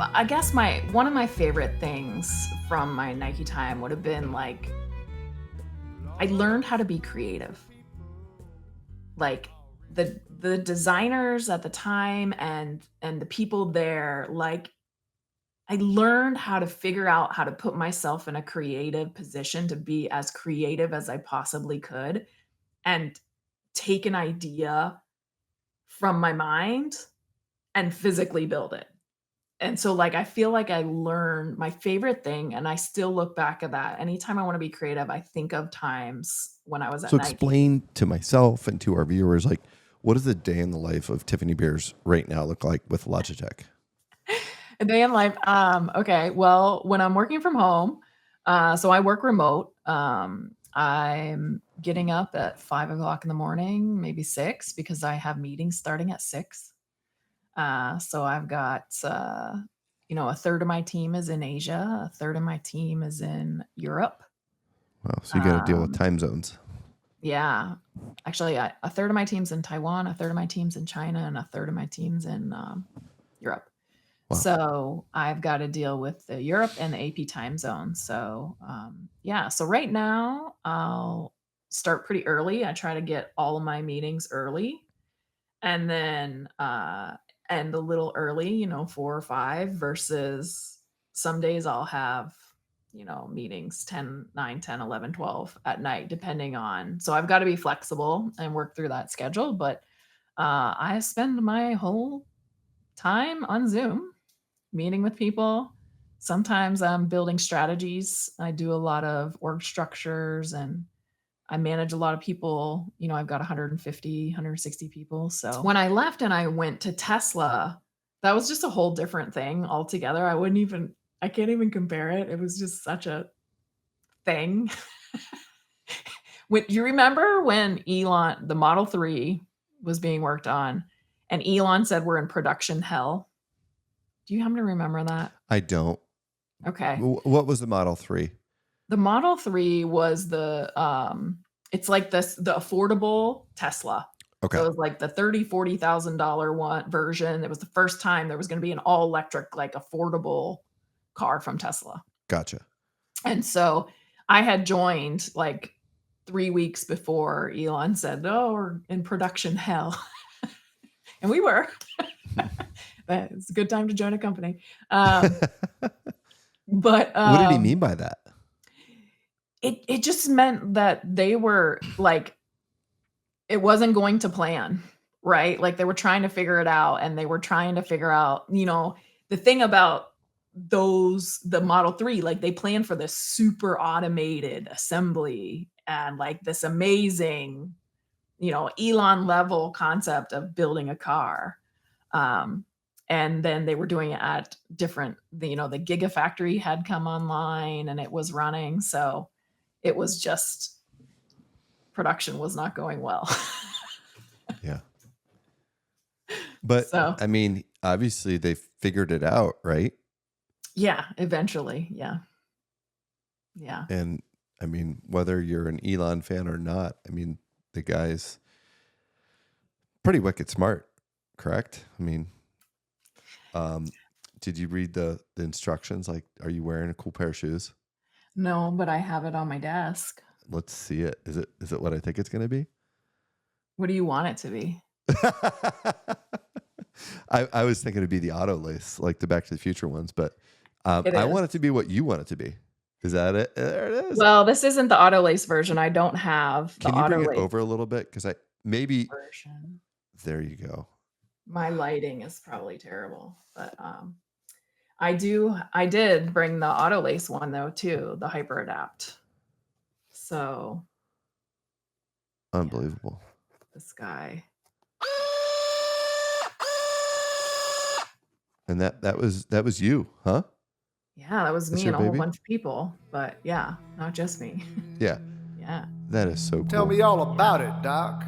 I guess one of my favorite things from my Nike time would have been like I learned how to be creative. Like the designers at the time and the people there, like I learned how to figure out how to put myself in a creative position to be as creative as I possibly could and take an idea from my mind and physically build it. And so, like, I feel like I learned my favorite thing, and I still look back at that. Anytime I wanna be creative, I think of times when I was at So Nike. explain to myself and to our viewers, like, what does a day in the life of Tiffany Beers right now look like with Logitech? A day in life, okay, well, when I'm working from home, so I work remote, I'm getting up at 5 o'clock in the morning, maybe 6, because I have meetings starting at 6. So I've got, a third of my team is in Asia, a third of my team is in Europe. Wow. So you got to deal with Um, time zones. yeah, actually, a third of my team's in Taiwan, a third of my team's in China, and a third of my team's in Europe. Wow. So I've got to deal with the Europe and the AP time zone. So yeah, so right now I'll start pretty early. I try to get all of my meetings early and then end a little early, 4 or 5 versus some days I'll have, meetings 10, 9, 10, 11, 12 at night, depending on. So I've got to be flexible and work through that schedule. But I spend my whole time on Zoom meeting with people. Sometimes I'm building strategies. I do a lot of org structures and I manage a lot of people. I've got 150, 160 people. So when I left and I went to Tesla, that was just a whole different thing altogether. I can't even compare it. It was just such a thing. When you remember when the Model 3 was being worked on and Elon said we're in production hell? Do you happen to remember that? I don't. Okay. What was the Model 3? The Model 3 was it's like the affordable Tesla. Okay. So it was like the $30,000-$40,000 one version. It was the first time there was gonna be an all electric, like, affordable car from Tesla. Gotcha. And so I had joined, like, 3 weeks before Elon said, "Oh, we're in production hell." And we were. But it's a good time to join a company. But, What did he mean by that? it just meant that they were, like, it wasn't going to plan, right? Like, they were trying to figure it out, and they were trying to figure out, the thing about the Model 3, like, they planned for this super automated assembly and, like, this amazing, Elon level concept of building a car. Um, and then they were doing it at the Gigafactory had come online and it was running, so it was just production was not going well. Yeah. But So, I mean, obviously they figured it out, right? yeah, eventually, yeah. Yeah. And I mean, whether you're an Elon fan or not, I mean, the guy's pretty wicked smart, correct? I mean, did you read the instructions? Like, are you wearing a cool pair of shoes? No, but I have it on my desk. Let's see it. Is it what I think it's going to be? What do you want it to be? I was thinking it'd be the auto lace, like the Back to the Future ones, but It I is. want it to be what you want it to be. Is that it? There it is. Well, this isn't the auto lace version. I don't have the Can you bring auto it lace over a little bit? Because maybe version. there you go. My lighting is probably terrible, but, I did bring the auto lace one though too, the Hyper Adapt. So, yeah, Unbelievable. this guy. And that was you, huh? Yeah, that was That's me your and a whole baby? bunch of people, but yeah, not just me. Yeah. Yeah. That is so cool. Tell me all about it, Doc.